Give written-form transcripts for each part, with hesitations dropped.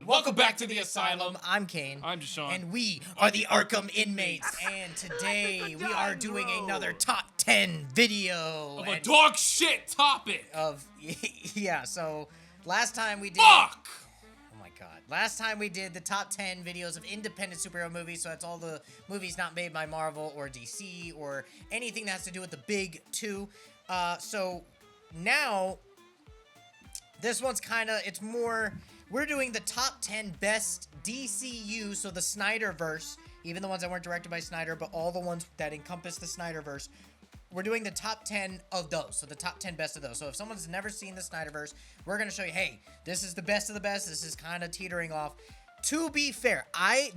Welcome back to the Asylum. I'm Kane. I'm Deshaun. And we are the Arkham Inmates. And today we are doing another top 10 video. Of a dog shit topic. Yeah, so last time we did... Fuck! Oh my god. Last time we did the top 10 videos of independent superhero movies, so that's all the movies not made by Marvel or DC or anything that has to do with the big two. So now, this one's kind of, it's more... We're doing the top 10 best DCU, so the Snyderverse, even the ones that weren't directed by Snyder, but all the ones that encompass the Snyderverse. We're doing the top 10 of those, so the top 10 best of those. So if someone's never seen the Snyderverse, we're going to show you, hey, this is the best of the best. This is kind of teetering off. To be fair,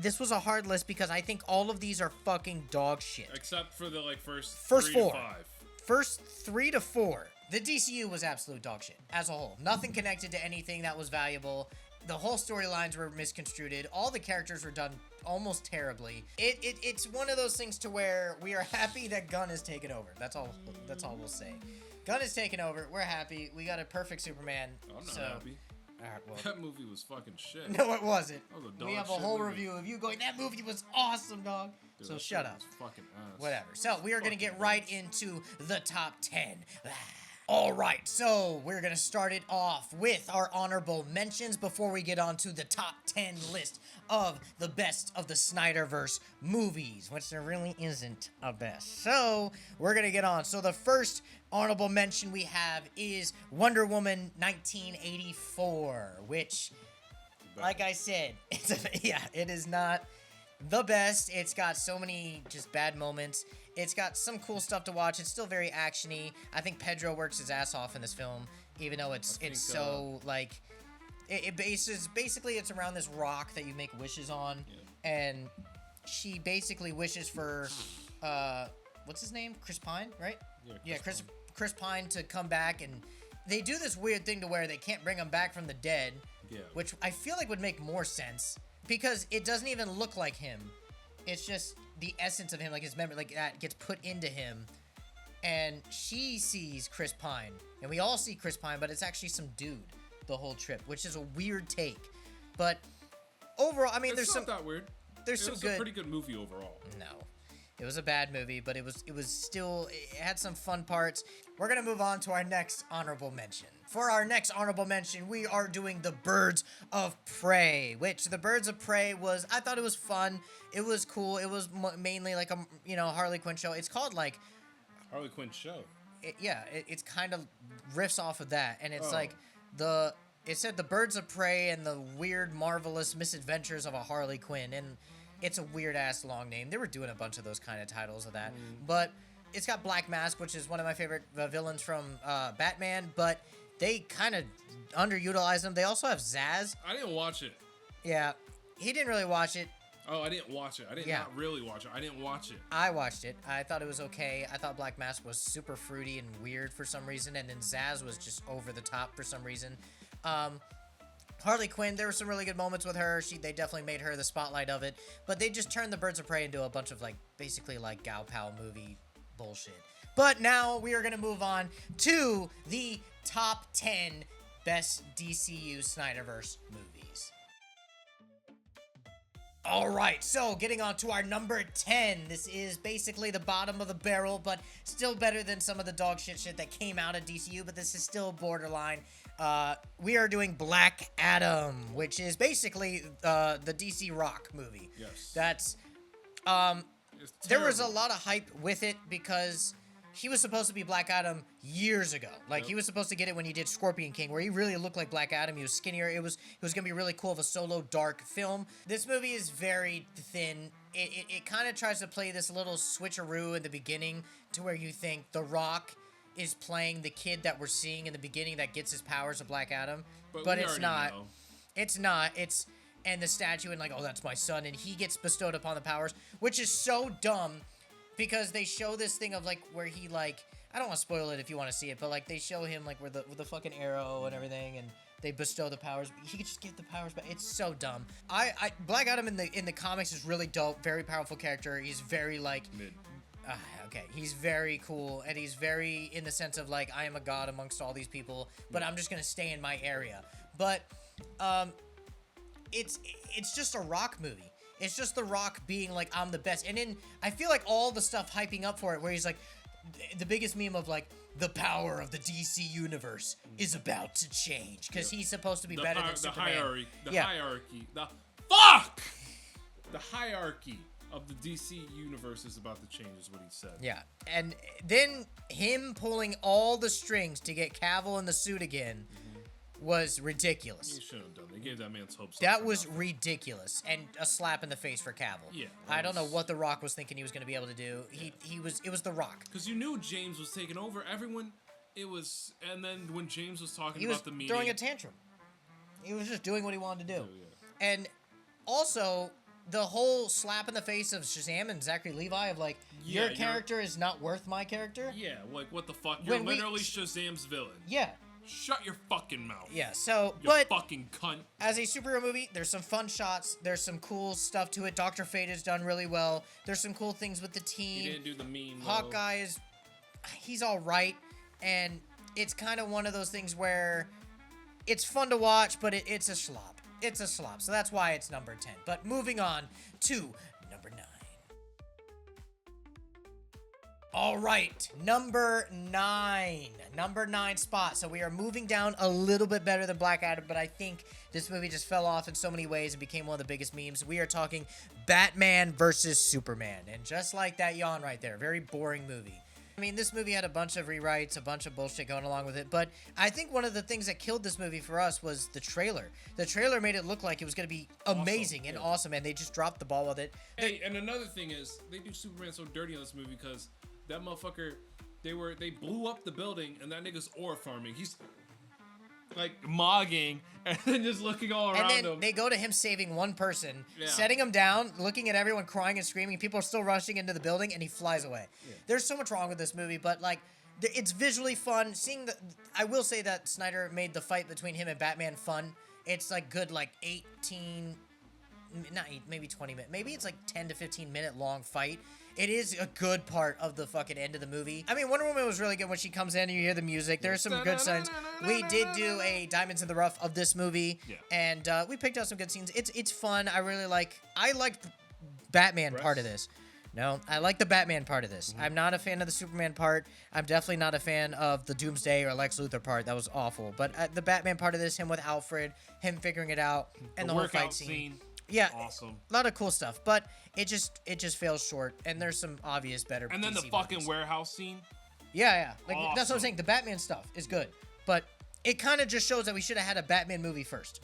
this was a hard list because I think all of these are fucking dog shit. Except for the, first 3 four. to 5. First 3 to 4. The DCU was absolute dog shit as a whole. Nothing connected to anything that was valuable. The whole storylines were misconstrued. All the characters were done almost terribly. It's one of those things to where we are happy that Gunn has taken over. That's all we'll say. Gunn has taken over. We're happy. We got a perfect Superman. I'm not happy. Alright, well. That movie was fucking shit. No, it wasn't. That was a dog We have a shit whole movie. review of you going, that movie was awesome, dog. Dude, so that shut shit up. was fucking ass. Whatever. So we are going to Fucking get right into the top 10. All right, so we're going to start it off with our honorable mentions before we get on to the top 10 list of the best of the Snyderverse movies, which there really isn't a best. So we're going to get on. So the first honorable mention we have is Wonder Woman 1984, which, like I said, it is not the best. It's got so many just bad moments. It's got some cool stuff to watch. It's still very actiony. I think Pedro works his ass off in this film, even though it's so like basically it's around this rock that you make wishes on, and she basically wishes for what's his name? Chris Pine, right? Yeah, Chris Pine to come back, and they do this weird thing to where they can't bring him back from the dead, which I feel like would make more sense because it doesn't even look like him. It's just the essence of him, like his memory, like that gets put into him. And she sees Chris Pine, and we all see Chris Pine, but it's actually some dude the whole trip, which is a weird take. But overall, I mean, It's not that weird. There's some good. It was a pretty good movie overall. No. It was a bad movie, but it had some fun parts. We're going to move on to our next honorable mention. For our next honorable mention, we are doing The Birds of Prey, which The Birds of Prey I thought it was fun. It was cool. It was mainly like a, Harley Quinn show. It's called like... Harley Quinn show? It's kind of riffs off of that. And it's it said The Birds of Prey and the Weird, Marvelous Misadventures of a Harley Quinn. And it's a weird-ass long name. They were doing a bunch of those kind of titles of that. But it's got Black Mask, which is one of my favorite villains from Batman. But they kind of underutilized him. They also have Zaz. I didn't watch it. Yeah. He didn't really watch it. Oh, I didn't watch it. I did not really watch it. I didn't watch it. I watched it. I thought it was okay. I thought Black Mask was super fruity and weird for some reason. And then Zaz was just over the top for some reason. Harley Quinn, there were some really good moments with her. They definitely made her the spotlight of it. But they just turned the Birds of Prey into a bunch of basically Gal Pal movie bullshit. But now we are going to move on to the top 10 best DCU Snyderverse movies. Alright, so getting on to our number 10. This is basically the bottom of the barrel, but still better than some of the dog shit that came out of DCU, but this is still borderline. We are doing Black Adam, which is basically the DC Rock movie. Yes. That's, there was a lot of hype with it because he was supposed to be Black Adam years ago. He was supposed to get it when he did Scorpion King, where he really looked like Black Adam. He was skinnier. It was going to be really cool of a solo dark film. This movie is very thin. It kind of tries to play this little switcheroo in the beginning to where you think The Rock is playing the kid that we're seeing in the beginning that gets his powers of Black Adam. But it's not. Know. It's not. And the statue and oh, that's my son. And he gets bestowed upon the powers, which is so dumb. Because they show this thing of where he I don't want to spoil it if you want to see it, but they show him with the fucking arrow and everything, and they bestow the powers. He could just give the powers back. It's so dumb. Black Adam in the comics is really dope, very powerful character. He's very mid. Okay, he's very cool, and he's very in the sense of I am a god amongst all these people, but I'm just gonna stay in my area. But it's just a Rock movie. It's just The Rock being like, I'm the best. And then I feel like all the stuff hyping up for it, where he's like, the biggest meme of like, the power of the DC universe is about to change, because he's supposed to be better than Superman. The hierarchy of the DC universe is about to change, is what he said. Yeah, and then him pulling all the strings to get Cavill in the suit again was ridiculous. He shouldn't have done. They gave that man's hopes up. That was ridiculous, and a slap in the face for Cavill. Yeah, I don't know what The Rock was thinking he was going to be able to do. It was The Rock. Because you knew James was taking over. Everyone, and then when James was talking about the meeting, throwing a tantrum. He was just doing what he wanted to do. Yeah. And also, the whole slap in the face of Shazam and Zachary Levi of like, your character is not worth my character. Yeah, like what the fuck? You're literally Shazam's villain. Yeah. Shut your fucking mouth. Yeah, so, you fucking cunt. As a superhero movie, there's some fun shots. There's some cool stuff to it. Dr. Fate has done really well. There's some cool things with the team. He didn't do the meme, Hawkeye he's all right. And it's kind of one of those things where it's fun to watch, but it's a slop. It's a slop. So that's why it's number 10. But moving on to number 9. All right, number 9 spot. So we are moving down a little bit better than Black Adam, but I think this movie just fell off in so many ways and became one of the biggest memes. We are talking Batman versus Superman, and just like that yawn right there, very boring movie. I mean, this movie had a bunch of rewrites, a bunch of bullshit going along with it, but I think one of the things that killed this movie for us was the trailer. The trailer made it look like it was going to be amazing and awesome, and they just dropped the ball with it. Hey, and another thing is, they do Superman so dirty on this movie because that motherfucker, they blew up the building, and that nigga's ore farming. He's like mogging and then just looking all around him. And then they go to him saving one person, setting him down, looking at everyone crying and screaming. People are still rushing into the building, and he flies away. Yeah. There's so much wrong with this movie, but like, it's visually fun. I will say that Snyder made the fight between him and Batman fun. It's like good, like 18, not 8, maybe 20 minutes. Maybe it's like 10 to 15 minute long fight. It is a good part of the fucking end of the movie. I mean, Wonder Woman was really good when she comes in and you hear the music. There's some good scenes. We did do a Diamonds in the Rough of this movie, and we picked out some good scenes. It's fun. I liked Batman part of this. No, I like the Batman part of this. I'm not a fan of the Superman part. I'm definitely not a fan of the Doomsday or Lex Luthor part. That was awful. But the Batman part of this, him with Alfred, him figuring it out, and the whole fight scene. Yeah, awesome. A lot of cool stuff, but it just fails short, and there's some obvious better. And then DC the fucking movies. Warehouse scene. Yeah, like awesome. That's what I'm saying. The Batman stuff is good, but it kind of just shows that we should have had a Batman movie first,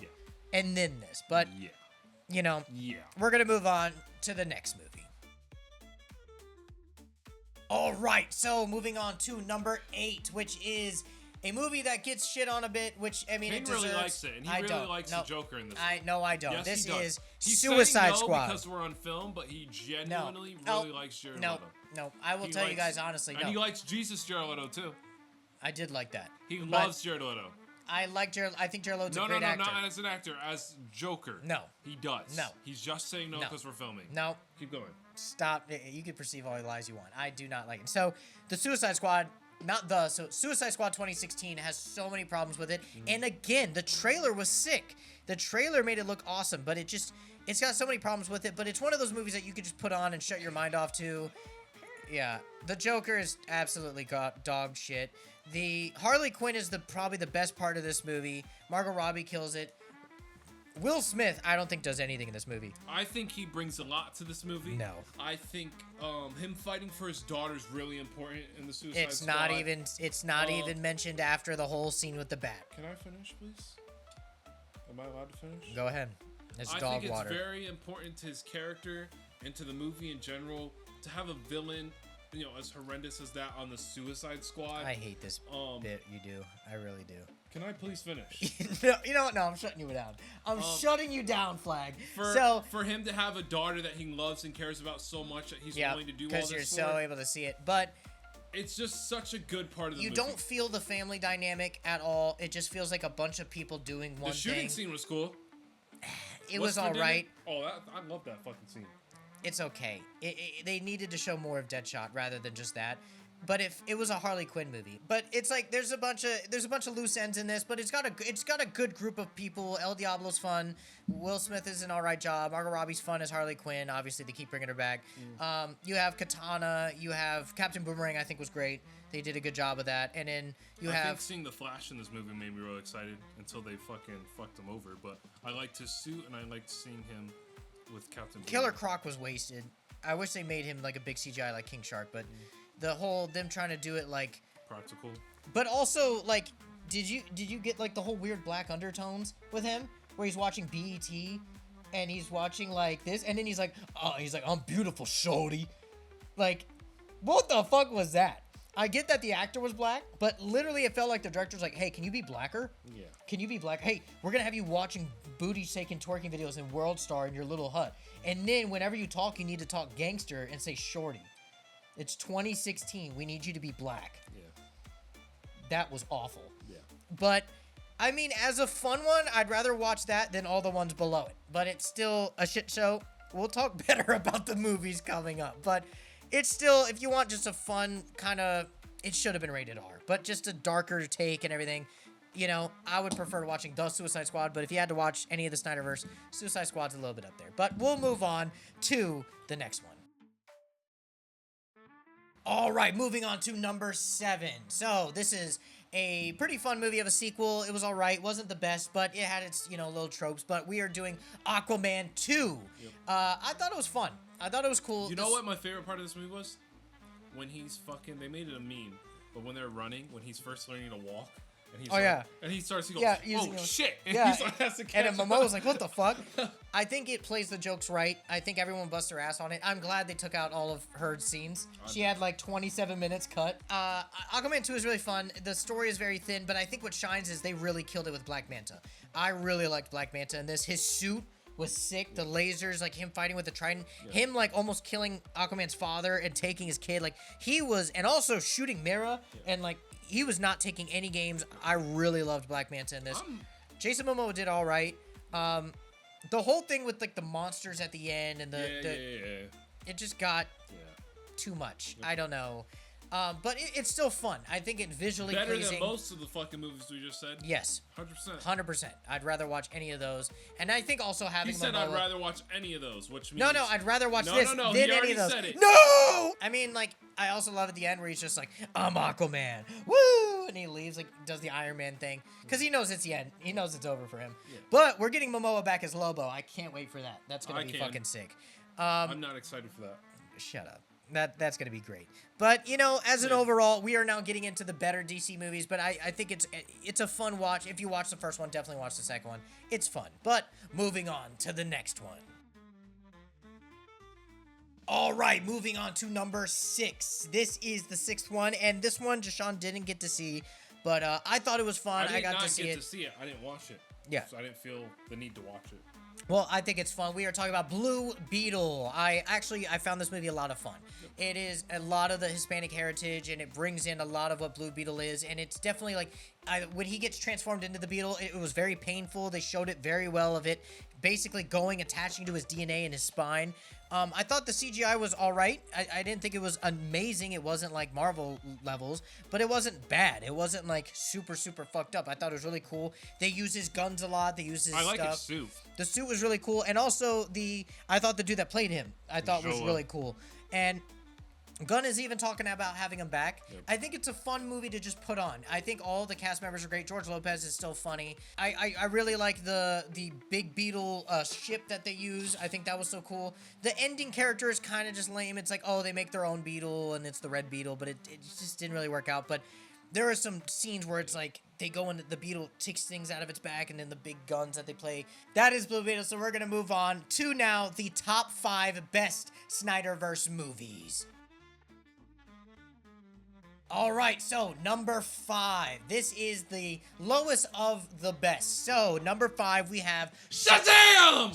and then this. But we're gonna move on to the next movie. All right, so moving on to number 8, which is a movie that gets shit on a bit, which, I mean, it really likes it, and he really likes the Joker in this one. No, I don't. Yes, this is He's Suicide saying Squad. Because we're on film, but he genuinely really likes Jared Leto. No, I will tell you guys honestly, no. And he likes Jesus Jared Leto, too. I did like that. He loves Jared Leto. I think Jared Leto's a great actor. No, not as an actor, as Joker. No. He does. No. He's just saying no because we're filming. No. Keep going. Stop. You can perceive all the lies you want. I do not like it. So, the Suicide Squad... Suicide Squad 2016 has so many problems with it. And again, the trailer was sick. The trailer made it look awesome, but it's got so many problems with it. But it's one of those movies that you could just put on and shut your mind off to. Yeah, the Joker is absolutely dog shit. The Harley Quinn is probably the best part of this movie. Margot Robbie kills it. Will Smith, I don't think does anything in this movie. I think he brings a lot to this movie. No. I think him fighting for his daughter is really important in the Suicide Squad. It's not even mentioned after the whole scene with the bat. Can I finish, please? Am I allowed to finish? Go ahead. It's dog I think water. It's very important to his character and to the movie in general to have a villain, as horrendous as that on the Suicide Squad. I hate this bit. You do. I really do. Can I please finish? No, you know what? No, I'm shutting you down. I'm shutting you down, Flag. For him to have a daughter that he loves and cares about so much that he's willing to do all this because you're so able to see it. But it's just such a good part of the movie. You don't feel the family dynamic at all. It just feels like a bunch of people doing one thing. The shooting scene was cool. It was all right. Oh, I love that fucking scene. It's okay. They needed to show more of Deadshot rather than just that. but if it was a Harley Quinn movie. But it's like there's a bunch of loose ends in this, but it's got a good group of people. El Diablo's fun. Will Smith is an alright job. Margot Robbie's fun as Harley Quinn. Obviously, they keep bringing her back. You have Katana. You have Captain Boomerang. I think was great. They did a good job of that. And then I think seeing the Flash in this movie made me real excited until they fucking fucked him over. But I liked his suit and I liked seeing him with Captain Killer Boomerang. Croc was wasted. I wish they made him like a big CGI like King Shark, but the whole them trying to do it like practical. But also like did you get like the whole weird black undertones with him where he's watching BET and he's watching like this and then he's like I'm beautiful shorty. Like what the fuck was that? I get that the actor was black, but literally it felt like the director was like, hey, can you be blacker? Yeah. Can you be black? Hey, we're going to have you watching booty shaking twerking videos in World Star in your little hut. And then whenever you talk, you need to talk gangster and say shorty. It's 2016. We need you to be black. Yeah. That was awful. Yeah. But, I mean, as a fun one, I'd rather watch that than all the ones below it. But it's still a shit show. We'll talk better about the movies coming up. But it's still, if you want just a fun kind of, it should have been rated R. But just a darker take and everything. You know, I would prefer watching The Suicide Squad, but if you had to watch any of the Snyderverse, Suicide Squad's a little bit up there. But we'll move on to the next one. All right, moving on to number 7. So this is a pretty fun movie of a sequel. It was all right. Wasn't the best, but it had its, little tropes. But we are doing Aquaman 2. Yep. I thought it was fun. I thought it was cool. You know what my favorite part of this movie was? When he's fucking, they made it a meme, but when they're running, when he's first learning to walk, and he's and he starts, he goes, oh shit, and yeah, he's like, has to catch and then Momoa was like, what the fuck? I think it plays the jokes right. I think everyone busts their ass on it. I'm glad they took out all of her scenes. She had like 27 minutes cut. Aquaman 2 is really fun. The story is very thin, but I think what shines is they really killed it with Black Manta. I really liked Black Manta in this. His suit was sick. The lasers, like him fighting with the trident, him like almost killing Aquaman's father and taking his kid, like he was, and also shooting Mera, and like he was not taking any games. I really loved Black Manta in this. Jason Momoa did all right. The whole thing with like the monsters at the end and it just got too much. I don't know. But it's still fun. I think it visually better pleasing. than most of the fucking movies we just said. Yes. 100%. 100%. I'd rather watch any of those. And I think also having He said Momoa, I'd rather watch any of those, which means... No, I'd rather watch this No, than he any of those. said it. No! I mean, like, I also love at the end where he's just like, I'm Aquaman. Woo! And he leaves, like, does the Iron Man thing. Because he knows it's the end. He knows it's over for him. Yeah. But we're getting Momoa back as Lobo. I can't wait for that. That's going to be fucking sick. I'm not excited for that. Shut up. That's going to be great. But, as an overall, we are now getting into the better DC movies, but I think it's a fun watch. If you watch the first one, definitely watch the second one. It's fun. But moving on to the next one. All right, moving on to number 6. This is the 6th one, and this one Jashawn didn't get to see, but I thought it was fun. I got to see it. I did not get to see it. I didn't watch it. Yeah. So I didn't feel the need to watch it. Well, I think it's fun. We are talking about Blue Beetle. I found this movie a lot of fun. It is a lot of the Hispanic heritage, and it brings in a lot of what Blue Beetle is, and it's definitely like, when he gets transformed into the Beetle, it was very painful. They showed it very well of it, basically attaching to his DNA and his spine. I thought the CGI was all right. I didn't think it was amazing. It wasn't like Marvel levels, but it wasn't bad. It wasn't like super, super fucked up. I thought it was really cool. They use his guns a lot. They use his stuff. I like his suit. The suit was really cool. And also I thought the dude that played him, I thought was really cool. And Gunn is even talking about having him back. Yep. I think it's a fun movie to just put on. I think all the cast members are great. George Lopez is still funny. I really like the Big Beetle ship that they use. I think that was so cool. The ending character is kind of just lame. It's like, oh, they make their own beetle and it's the Red Beetle, but it just didn't really work out. But there are some scenes where it's like they go and the beetle takes things out of its back and then the big guns that they play. That is Blue Beetle. So we're going to move on to now the top 5 best Snyderverse movies. All right, so number 5. This is the lowest of the best. So number 5, we have Shazam!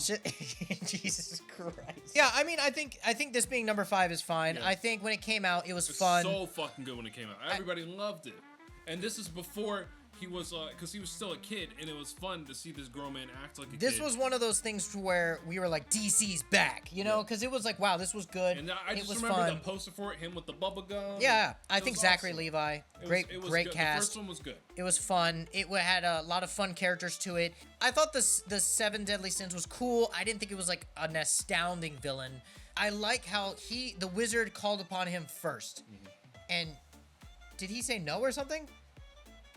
Jesus Christ. Yeah, I mean, I think this being number 5 is fine. Yeah. I think when it came out, it was fun. So fucking good when it came out. Everybody loved it. And this is before he was because he was still a kid, and it was fun to see this grown man act like a kid. This was one of those things to where we were like, DC's back, you know, because it was like, wow, this was good. And I just remember fun. the poster for it, him with the bubble gum. Yeah, I think Zachary awesome. Levi, It was great good. cast. The first one was good. It was fun. It had a lot of fun characters to it. I thought the 7 Deadly Sins was cool. I didn't think it was like an astounding villain. I like how the wizard called upon him first. And did he say no or something?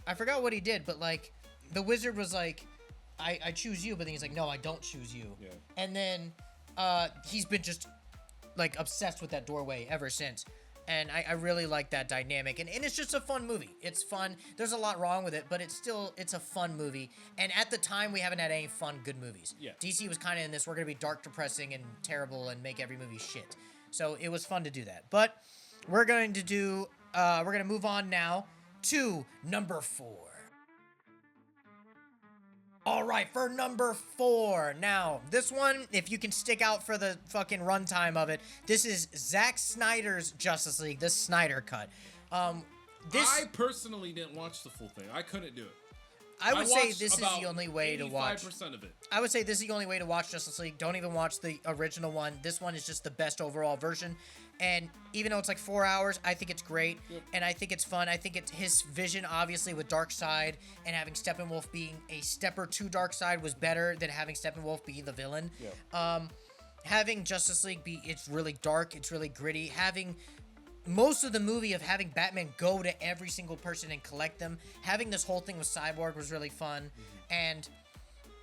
I forgot what he did, but like the wizard was like, I choose you, but then he's like, no, I don't choose you. Yeah. And then he's been just like obsessed with that doorway ever since. And I really like that dynamic. And it's just a fun movie. It's fun. There's a lot wrong with it, but it's a fun movie. And at the time, we haven't had any fun, good movies. Yeah. DC was kind of in this, we're going to be dark, depressing, and terrible and make every movie shit. So it was fun to do that. But we're going to move on now to number 4. All right, for number 4. Now, this one, if you can stick out for the fucking runtime of it, this is Zack Snyder's Justice League, the Snyder Cut. I personally didn't watch the full thing. I couldn't do it. I would say this is the only way to watch. 85% of it. I would say this is the only way to watch Justice League. Don't even watch the original one. This one is just the best overall version. And even though it's like 4 hours, I think it's great. Yep. And I think it's fun. I think it's his vision, obviously, with Darkseid and having Steppenwolf being a stepper to Darkseid was better than having Steppenwolf be the villain. Yep. Having Justice League it's really dark. It's really gritty. Having most of the movie of having Batman go to every single person and collect them. Having this whole thing with Cyborg was really fun. And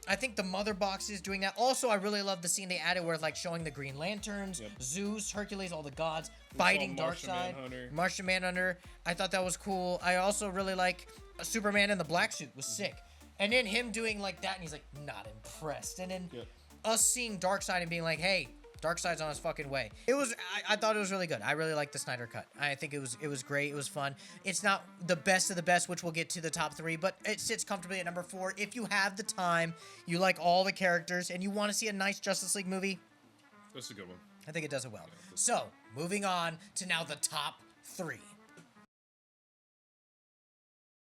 I think the mother boxes doing that. Also, I really love the scene they added where like showing the Green Lanterns, Zeus, Hercules, all the gods fighting Darkseid. Martian Manhunter. I thought that was cool. I also really like Superman in the black suit was sick. And then him doing like that and he's like not impressed. And then us seeing Darkseid and being like, hey, Darkseid's on his fucking way. I thought it was really good. I really liked the Snyder Cut. I think it was great. It was fun. It's not the best of the best, which we'll get to the top 3, but it sits comfortably at number 4. If you have the time, you like all the characters, and you want to see a nice Justice League movie, that's a good one. I think it does it well. So, moving on to now the top 3.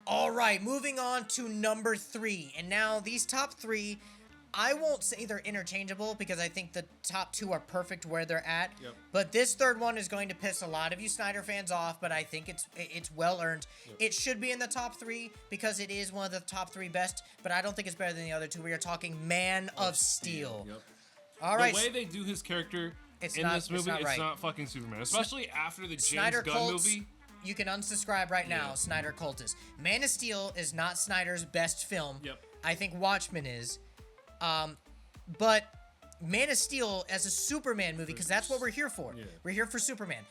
All right, moving on to number 3. And now these top 3, I won't say they're interchangeable because I think the top 2 are perfect where they're at. Yep. But this third one is going to piss a lot of you Snyder fans off, but I think it's well earned. Yep. It should be in the top 3 because it is one of the top 3 best, but I don't think it's better than the other 2. We are talking Man of Steel. Yep. All right. The way they do his character this movie, it's not fucking Superman. Especially after the Snyder James Gunn movie. You can unsubscribe right now, Snyder Cultist. Man of Steel is not Snyder's best film. Yep. I think Watchmen is. But Man of Steel as a Superman movie, because that's what we're here for. Yeah. We're here for Superman.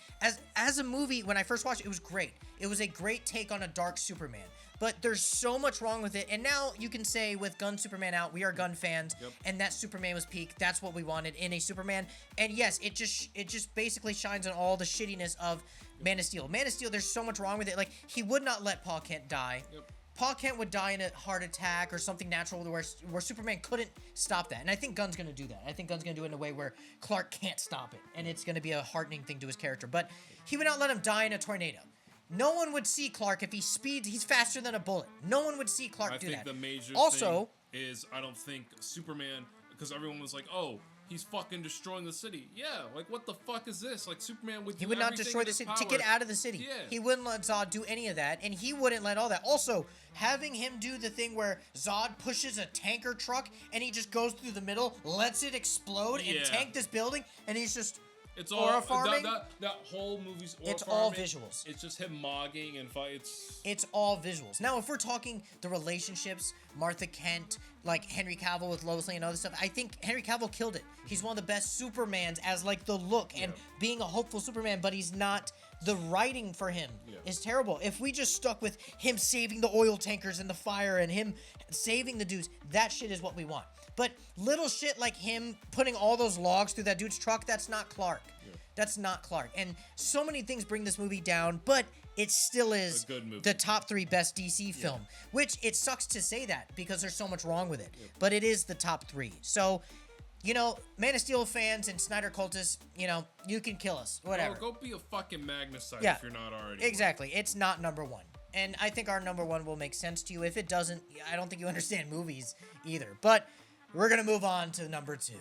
As a movie, when I first watched it, it was great. It was a great take on a dark Superman. But there's so much wrong with it. And now you can say with Gunn Superman out, we are Gunn fans, and that Superman was peak. That's what we wanted in a Superman. And yes, it just basically shines on all the shittiness of Man of Steel. Man of Steel, there's so much wrong with it. Like, he would not let Paul Kent die. Yep. Paul Kent would die in a heart attack or something natural where Superman couldn't stop that. And I think Gunn's going to do that. I think Gunn's going to do it in a way where Clark can't stop it. And it's going to be a heartening thing to his character. But he would not let him die in a tornado. No one would see Clark if he speeds. He's faster than a bullet. No one would see Clark do that. I think the major thing is I don't think Superman, because everyone was like, oh, he's fucking destroying the city. Yeah, like what the fuck is this? Like Superman would. He would not destroy the city to get out of the city. Yeah. He wouldn't let Zod do any of that, and he wouldn't let all that. Also, having him do the thing where Zod pushes a tanker truck and he just goes through the middle, lets it explode and tank this building, and he's just. It's all farming. That whole movie's it's all visuals. It's just him mogging and fights. It's all visuals. Now, if we're talking the relationships, Martha Kent, like Henry Cavill with Lois Lane and other stuff, I think Henry Cavill killed it. He's one of the best Supermans as like the look and being a hopeful Superman, but he's not. The writing for him is terrible. If we just stuck with him saving the oil tankers in the fire and him saving the dudes, that shit is what we want. But little shit like him putting all those logs through that dude's truck, that's not Clark. Yeah. That's not Clark. And so many things bring this movie down, but it still is the top 3 best DC film, which it sucks to say that because there's so much wrong with it. Yeah. But it is the top 3. So, you know, Man of Steel fans and Snyder cultists, you know, you can kill us. Whatever. Go be a fucking magnesite if you're not already. Exactly. It's not number 1. And I think our number one will make sense to you. If it doesn't, I don't think you understand movies either. But we're going to move on to number 2.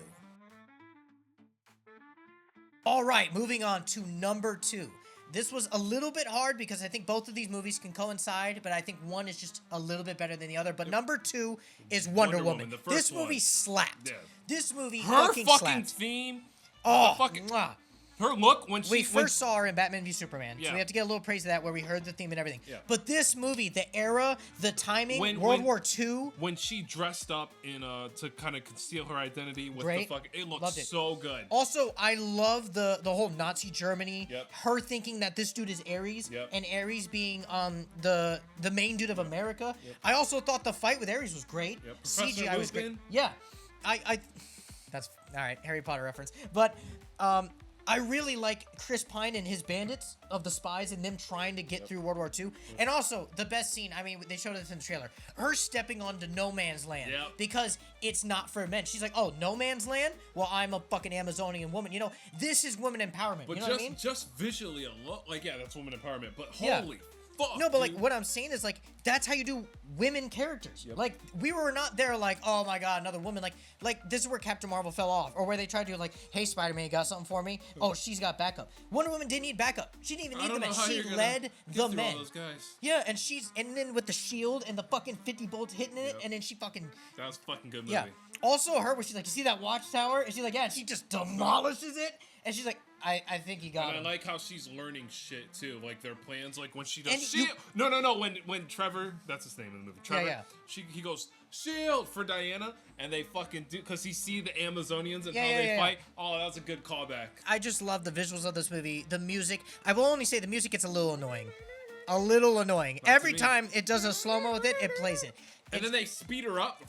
All right, moving on to number 2. This was a little bit hard because I think both of these movies can coincide, but I think one is just a little bit better than the other. But number 2 is Wonder Woman. The first This movie one. slapped. Yeah. This movie Her fucking fucking slapped. theme. Oh, fucking- mwah. Her look when We she first saw her in Batman v Superman, so Yeah. we have to get a little praise of that where we heard the theme and everything. Yeah. But this movie, the era, the timing, When- World when- War II, when she dressed up in to kind of conceal her identity with Great. the fucking, it looked Loved it. so good. Also, I love the whole Nazi Germany. Yep. Her thinking that this dude is Ares, Yep. and Ares being the main dude of America. Yep. I also thought the fight with Ares was great. Yep. CGI Professor was great. Lupin. Yeah, I that's all right. Harry Potter reference, but I really like Chris Pine and his bandits of the spies and them trying to get through World War II. And also, the best scene, I mean, they showed this in the trailer, her stepping onto no man's land. Yep. Because it's not for men. She's like, oh, no man's land? Well, I'm a fucking Amazonian woman. You know, this is women empowerment. But you know just what I mean? just visually alone, like yeah, that's woman empowerment. But Yeah. holy fuck, No, but like dude. what I'm saying is like that's how you do women characters. Yep. Like we were not there like, oh my god, another woman. Like this is where Captain Marvel fell off, or where they tried to do like, hey Spider-Man, you got something for me? Oh, she's got backup. Wonder Woman didn't need backup. She didn't even I need the don't men. know how She you're gonna led get the through all men. those guys. Yeah, and then with the shield and the fucking 50 bolts hitting it, Yep. and then she fucking That was a fucking good movie. yeah. Also her where she's like, you see that watchtower? And she's like, yeah, and she just demolishes it, and she's like, I think you got And I him. like how she's learning shit too, like their plans. Like when she does And shield. you- No. When Trevor, that's his name in the movie. Trevor. yeah. He goes shield for Diana, and they fucking do because he see the Amazonians and Yeah, how yeah, they yeah. fight. Oh, that was a good callback. I just love the visuals of this movie. The music. I will only say the music gets a little annoying. A little annoying. Not to Every me. time it does a slow-mo with it, it plays it. And then they speed her up.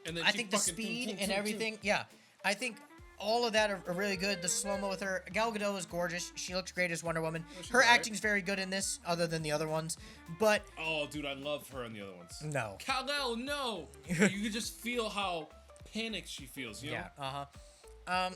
And then I she think the fucking speed and everything, yeah. I think all of that are really good. The slow-mo with her. Gal Gadot is gorgeous. She looks great as Wonder Woman. she's Her alright. acting's very good in this, other than the other ones. But, Oh, dude, I love her in the other ones. no. Kal-El, no. You can just feel how panicked she feels. You know? Yeah, uh-huh. Oh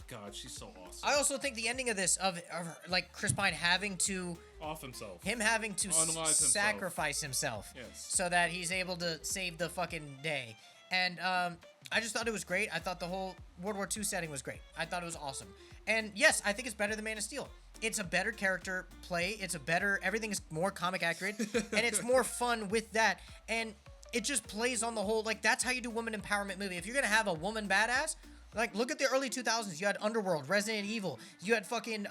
God, she's so awesome. I also think the ending of this, of like, Chris Pine having to... Off himself. Him having to Unalive himself. sacrifice himself Yes. so that he's able to save the fucking day. And I just thought it was great. I thought the whole World War II setting was great. I thought it was awesome. And yes, I think it's better than Man of Steel. It's a better character play. It's a better... Everything is more comic accurate. And it's more fun with that. And it just plays on the whole... Like, that's how you do woman empowerment movie. If you're going to have a woman badass... Like, look at the early 2000s. You had Underworld, Resident Evil. You had fucking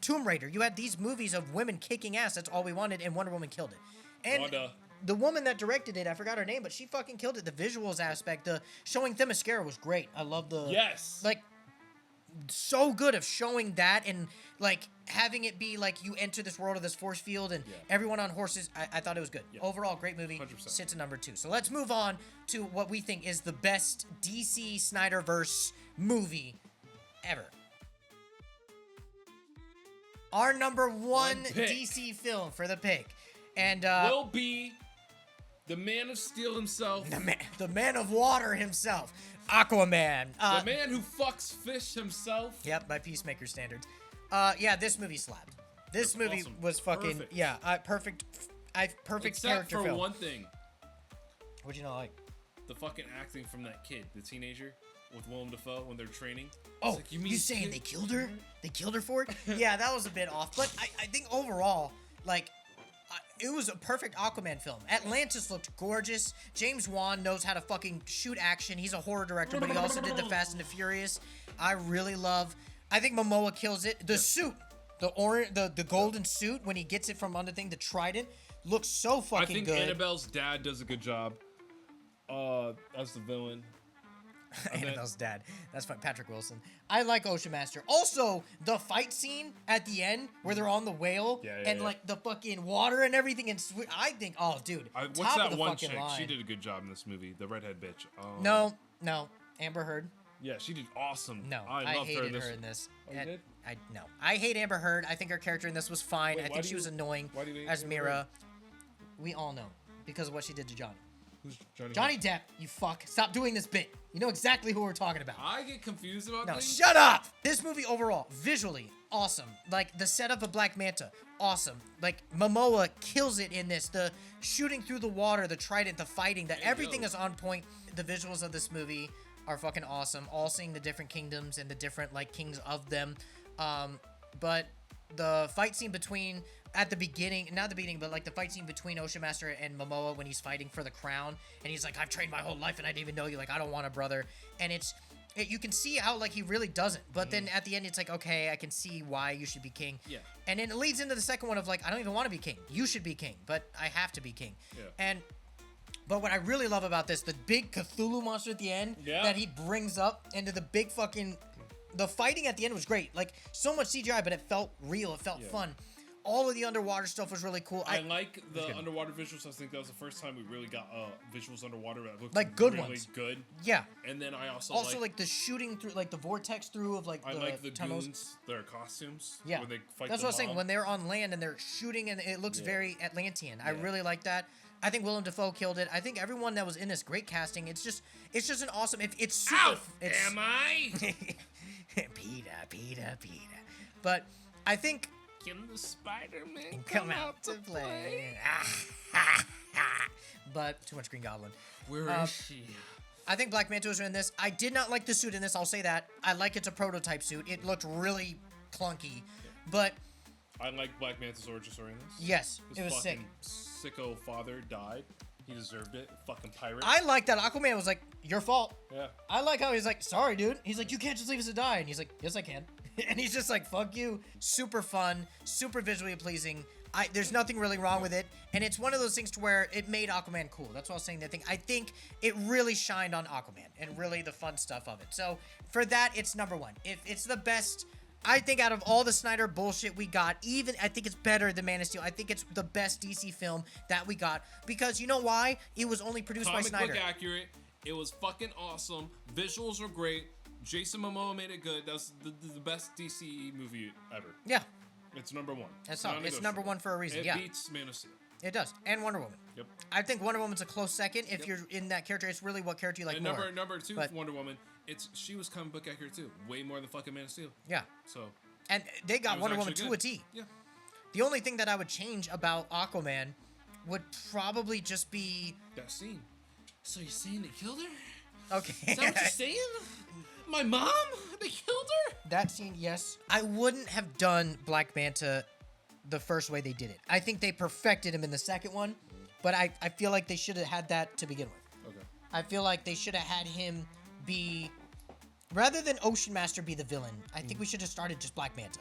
Tomb Raider. You had these movies of women kicking ass. That's all we wanted, and Wonder Woman killed it. And Wanda. the woman that directed it, I forgot her name, but she fucking killed it. The visuals aspect, the showing Themyscira was great. I love the... Yes. Like, so good of showing that and, like, having it be, like, you enter this world of this force field and Yeah. everyone on horses. I thought it was good. Yeah. Overall, great movie. 100%. Sits at number 2. So let's move on to what we think is the best DC Snyderverse movie ever. Our number one pick. DC film for the pick. And, will be the Man of Steel himself. the man of water himself, Aquaman. The man who fucks fish himself. Yep, by Peacemaker standards. Yeah, this movie slapped. This That's movie awesome. was fucking Perfect. yeah, perfect. Perfect Except character for film. one thing. What'd you not like? The fucking acting from that kid, the teenager, with Willem Dafoe when they're training. Oh, It's like, you saying they killed her? They killed her for it? Yeah, that was a bit off. But I think overall, like, it was a perfect Aquaman film. Atlantis looked gorgeous. James Wan knows how to fucking shoot action. He's a horror director, but he also did the Fast and the Furious. I really love. I think Momoa kills it. The suit, the golden suit when he gets it from under thing, the trident, looks so fucking I think good. Annabelle's dad does a good job. As the villain. Annabelle's dad. That's fine. Patrick Wilson. I like Ocean Master. Also, the fight scene at the end where they're on the whale and like the fucking water and everything. And I think, oh, dude, What's top that of the one fucking chick? line. She did a good job in this movie. The redhead bitch. No, Amber Heard. Yeah, she did awesome. No, I I loved hated her her in this. Oh, you did? No, I hate Amber Heard. I think her character in this was fine. Wait, I why think do she was you- annoying why do you hate as Amber Mira. Heard? We all know because of what she did to Johnny. Who's Johnny Depp, you fuck. Stop doing this bit. You know exactly who we're talking about. I get confused about No, things. shut up! This movie overall, visually, awesome. Like, the setup of Black Manta, awesome. Like, Momoa kills it in this. The shooting through the water, the trident, the fighting, everything is on point. The visuals of this movie are fucking awesome. All seeing the different kingdoms and the different, like, kings of them. But the fight scene between... At the beginning, not the beginning, but like the fight scene between Ocean Master and Momoa when he's fighting for the crown, and he's like, "I've trained my whole life and I didn't even know you. Like, I don't want a brother." And you can see how like he really doesn't. But then at the end, it's like, okay, I can see why you should be king. Yeah. And then it leads into the second one of like, I don't even want to be king. You should be king, but I have to be king. Yeah. But what I really love about this, the big Cthulhu monster at the end that he brings up into the big fucking, the fighting at the end was great. Like so much CGI, but it felt real. It felt fun. All of the underwater stuff was really cool. I like the underwater visuals. I think that was the first time we really got visuals underwater that looked like good really ones. Good. Yeah. And then I also like the shooting through, like the vortex through of like I like the tunnels. goons, their costumes. Yeah. Where they fight That's the what I was saying. mob. When they're on land and they're shooting and it looks very Atlantean. I really like that. I think Willem Dafoe killed it. I think everyone that was in this, great casting. It's just an awesome. It's super. Out, am I? Peter. But I think. Can the Spider-Man Come out to play. But too much Green Goblin. Where is she? I think Black Manta was in this. I did not like the suit in this. I'll say that. I like it's a prototype suit. It looked really clunky, but I like Black Manta's origin story in this. yes, His it was sick. Sicko father died. He deserved it. Fucking pirate. I like that Aquaman was like, your fault. Yeah. I like how he's like, sorry, dude. He's like, you can't just leave us to die. And he's like, yes, I can. And he's just like, fuck you. Super fun, super visually pleasing. There's nothing really wrong with it. And it's one of those things to where it made Aquaman cool. That's what I was saying. I think it really shined on Aquaman and really the fun stuff of it. So for that, it's number one. If it's the best, I think out of all the Snyder bullshit we got, I think it's better than Man of Steel. I think it's the best DC film that we got. Because you know why? It was only produced by Snyder. Comic book accurate. It was fucking awesome. Visuals were great. Jason Momoa made it good. That's the best DC movie ever. Yeah. It's number one. That's all. It's number one for a reason. It beats Man of Steel. It does. And Wonder Woman. Yep. I think Wonder Woman's a close second. If you're in that character, it's really what character you like and more. Number two, But- Wonder Woman. She was comic book accurate too. Way more than fucking Man of Steel. Yeah. So. And they got it was Wonder Woman actually to a good. T. Yeah. The only thing that I would change about Aquaman would probably just be... That scene. So you're saying they killed her? Okay. Is that what you're saying? My mom? They killed her? That scene, yes. I wouldn't have done Black Manta the first way they did it. I think they perfected him in the second one, but I feel like they should have had that to begin with. Okay. I feel like they should have had him be... Rather than Ocean Master be the villain, I think we should have started just Black Manta.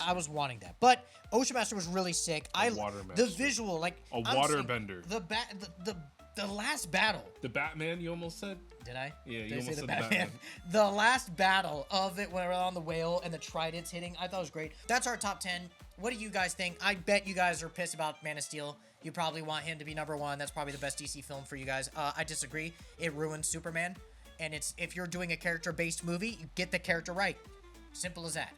I was wanting that, but Ocean Master was really sick. Water the master. visual, like A I'm water saying, bender. The last battle. The Batman, you almost said? Did I? Yeah, Did you I almost say said the the Batman? Batman. The last battle of it when we're on the whale and the tridents hitting, I thought it was great. That's our top 10. What do you guys think? I bet you guys are pissed about Man of Steel. You probably want him to be number one. That's probably the best DC film for you guys. I disagree. It ruins Superman. And if you're doing a character-based movie, you get the character right. Simple as that.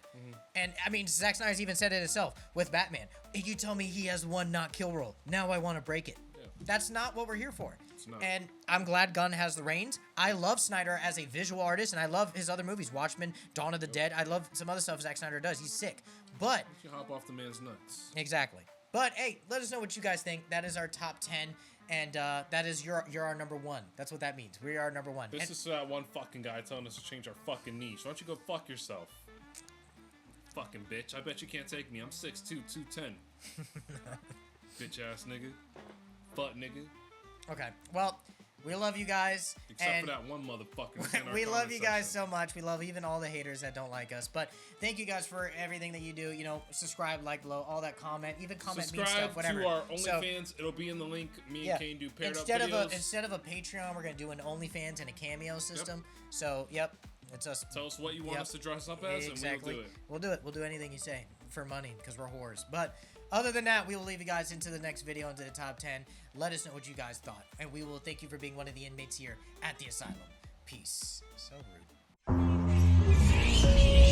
And, I mean, Zack Snyder's even said it himself with Batman. You tell me he has one not kill role. Now I want to break it. Yeah. That's not what we're here for. It's not. And I'm glad Gunn has the reins. I love Snyder as a visual artist, and I love his other movies. Watchmen, Dawn of the Dead. I love some other stuff Zack Snyder does. He's sick. But... You hop off the man's nuts. Exactly. But, hey, let us know what you guys think. That is our top 10. And that is you're our number one. That's what that means. We are number one. This is that one fucking guy telling us to change our fucking niche. Why don't you go fuck yourself? Fucking bitch. I bet you can't take me. I'm 6'2", 210. Bitch ass nigga. Butt nigga. Okay. Well, we love you guys. Except for that one motherfucker. that's in our We love comment you guys section. so much. We love even all the haters that don't like us. But thank you guys for everything that you do. You know, subscribe, like below, all that comment, even comment me Subscribe stuff, whatever. to our So, OnlyFans. It'll be in the link. Me and Kane do paired up instead videos. of a Patreon, we're gonna do an OnlyFans and a Cameo system. So, yep, it's us. Tell us what you want us to dress up as, Exactly. and we'll do it. We'll do it. We'll do anything you say for money because we're whores. But other than that, we will leave you guys into the next video, into the top 10. Let us know what you guys thought. And we will thank you for being one of the inmates here at the asylum. Peace. So rude.